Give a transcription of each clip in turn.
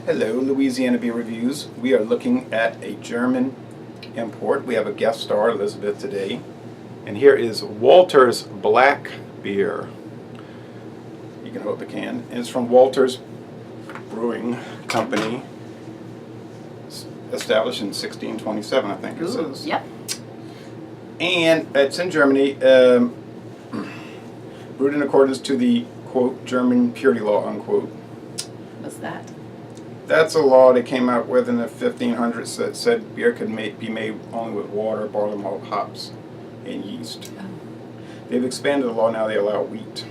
Hello, Louisiana Beer Reviews. We are looking at a German import. We have a guest star, Elizabeth, today. And here is Wolter's Black Beer. You can hold the can. And it's from Wolter's Brewing Company, established in 1627, I think it says. Yep. And it's in Germany, brewed in accordance to the, quote, German purity law, unquote. What's that? That's a law they came out with in the 1500s that said beer could be made only with water, barley malt, hops, and yeast. Oh. They've expanded the law, now they allow wheat.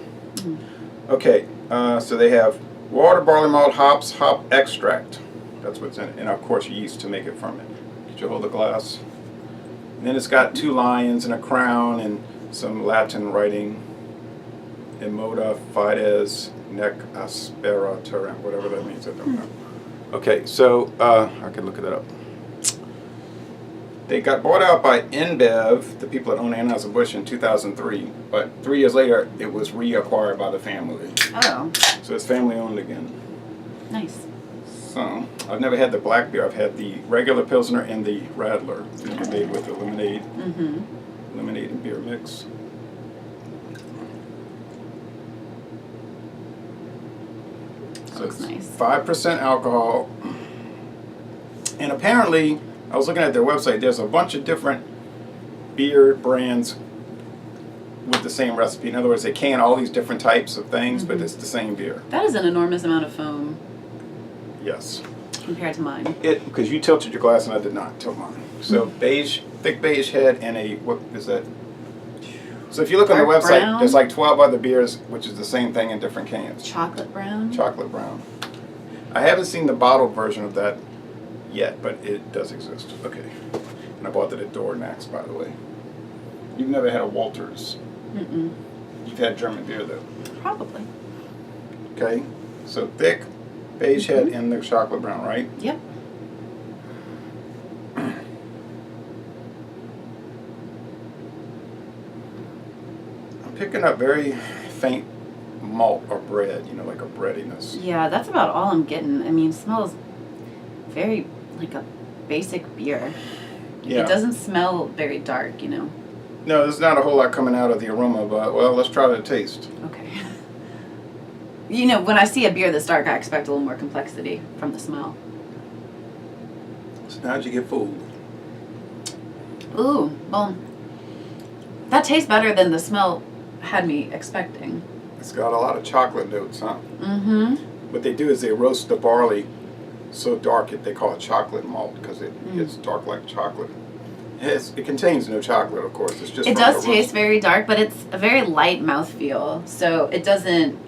Okay, so they have water, barley malt, hops, hop extract. That's what's in it. And of course yeast to make it ferment. Could you hold the glass? And then it's got two lions and a crown and some Latin writing. Emoda fides nec aspera terrent, whatever that means, I don't know. Okay, so I can look that up. They got bought out by InBev, the people that own Anheuser-Busch, in 2003. But 3 years later, it was reacquired by the family. Oh. So it's family owned again. Nice. So I've never had the black beer. I've had the regular Pilsner and the Radler. They're made with the lemonade, lemonade and beer mix. So Looks it's nice. 5% alcohol. And apparently, I was looking at their website, there's a bunch of different beer brands with the same recipe. In other words, they can all these different types of things, but it's the same beer. That is an enormous amount of foam Yes. compared to mine. Because you tilted your glass and I did not tilt mine. So beige, thick beige head and a, what is that? So if you look on the Dark website, brown? there's like 12 other beers, which is the same thing in different cans. Chocolate brown? Chocolate brown. I haven't seen the bottled version of that yet, but it does exist. Okay. And I bought that at Dornax, by the way. You've never had a Wolters. Mm-mm. You've had German beer, though. Probably. Okay. So thick, beige head, and the chocolate brown, right? Yep. I'm picking up very faint malt or bread, like a breadiness. Yeah, that's about all I'm getting. I mean, it smells very like a basic beer. Yeah. It doesn't smell very dark, No, there's not a whole lot coming out of the aroma, but, well, let's try the taste. Okay. When I see a beer this dark, I expect a little more complexity from the smell. So how'd you get fooled? Ooh, well, that tastes better than the smell had me expecting. It's got a lot of chocolate notes, huh? Mm-hmm. What they do is they roast the barley so dark they call it chocolate malt because it's dark like chocolate. It contains no chocolate, of course. It's just It does taste very dark, but it's a very light mouthfeel, so it doesn't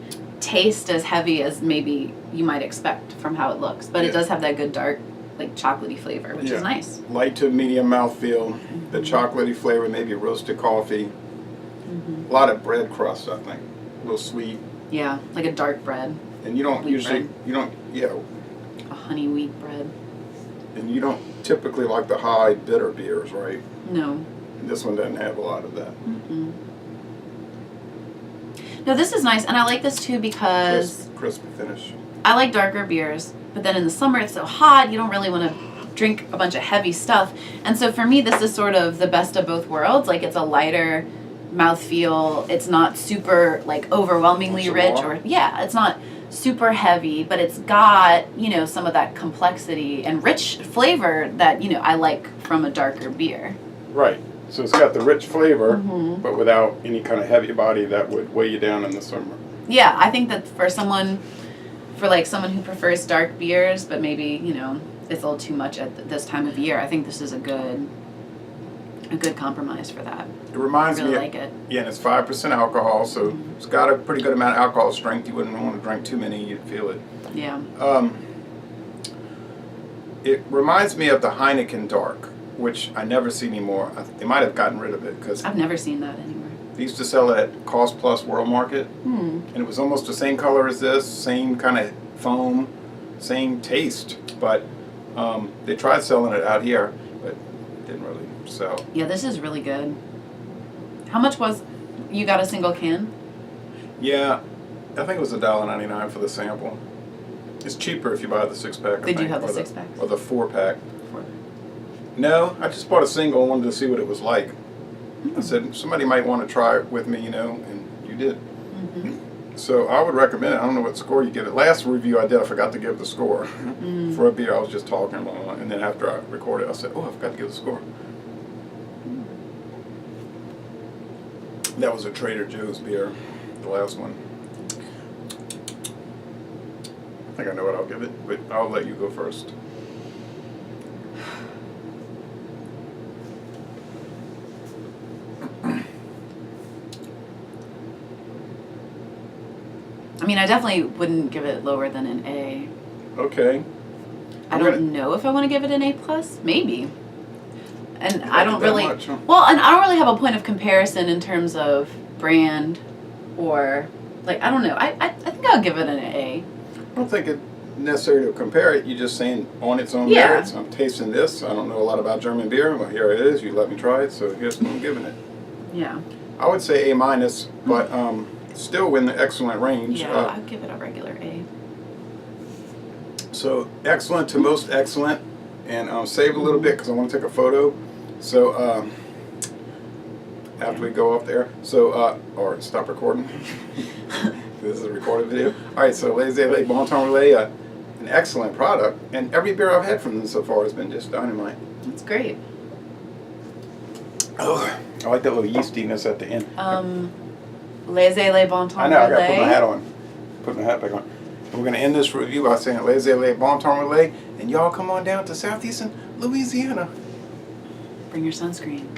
taste as heavy as maybe you might expect from how it looks. But it does have that good dark, like chocolatey flavor, which is nice. Light to medium mouthfeel, the chocolatey flavor, maybe roasted coffee. A lot of bread crust, I think. A little sweet. Yeah, like a dark bread. And you don't usually, A honey wheat bread. and you don't typically like the high bitter beers, right? No. And this one doesn't have a lot of that. Mm-mm. No, this is nice, and I like this too because Crisp finish. I like darker beers, but then in the summer it's so hot, you don't really want to drink a bunch of heavy stuff. And so for me, this is sort of the best of both worlds. Like, it's a lighter mouthfeel. It's not super, like, overwhelmingly rich. It's not super heavy, but it's got, some of that complexity and rich flavor that, I like from a darker beer. Right. So it's got the rich flavor, but without any kind of heavy body that would weigh you down in the summer. Yeah, I think that for someone who prefers dark beers, but maybe, it's a little too much at this time of year, I think this is a good compromise for that. It reminds I really me. like it. Yeah, and it's 5% alcohol, so it's got a pretty good amount of alcohol strength. You wouldn't want to drink too many; you'd feel it. Yeah. It reminds me of the Heineken Dark, which I never see anymore. They might have gotten rid of it because I've never seen that anywhere. they used to sell it at Cost Plus World Market, and it was almost the same color as this, same kind of foam, same taste. But they tried selling it out here, but it didn't really sell. Yeah, this is really good. How much was, you got a single can? Yeah, I think it was $1.99 for the sample. It's cheaper if you buy the 6-pack. They do have the 6-packs? Or the 4-pack. No, I just bought a single and wanted to see what it was like. I said, somebody might want to try it with me, you know, and you did. So I would recommend it. I don't know what score you give it. Last review I did, I forgot to give the score. For a beer, I was just talking, and then after I recorded, I said, oh, I forgot to give the score. That was a Trader Joe's beer, the last one. I think I know what I'll give it, but I'll let you go first. I mean, I definitely wouldn't give it lower than an A. Okay. I don't know if I want to give it an A+. Maybe. And I don't that really... much, huh? Well, and I don't really have a point of comparison in terms of brand or... Like, I don't know. I think I'll give it an A. I don't think it necessary to compare it. You're just saying on its own Yeah. merits. I'm tasting this. I don't know a lot about German beer. Well, here it is. You let me try it, so here's what I'm giving it. Yeah. I would say A-, but still in the excellent range. Yeah, I'd give it a regular A. So excellent to most excellent, and save a little bit because I want to take a photo. So after we go off there, so or stop recording. This is a recorded video. All right, so Les Bon Temps Relais, an excellent product, and every beer I've had from them so far has been just dynamite. That's great. Oh, I like that little yeastiness at the end. Les Bon Temps I know, I gotta put my Relais. hat on. Put my hat back on. And we're gonna end this review by saying Les Bon Temps Relais, and y'all come on down to southeastern Louisiana. Bring your sunscreen.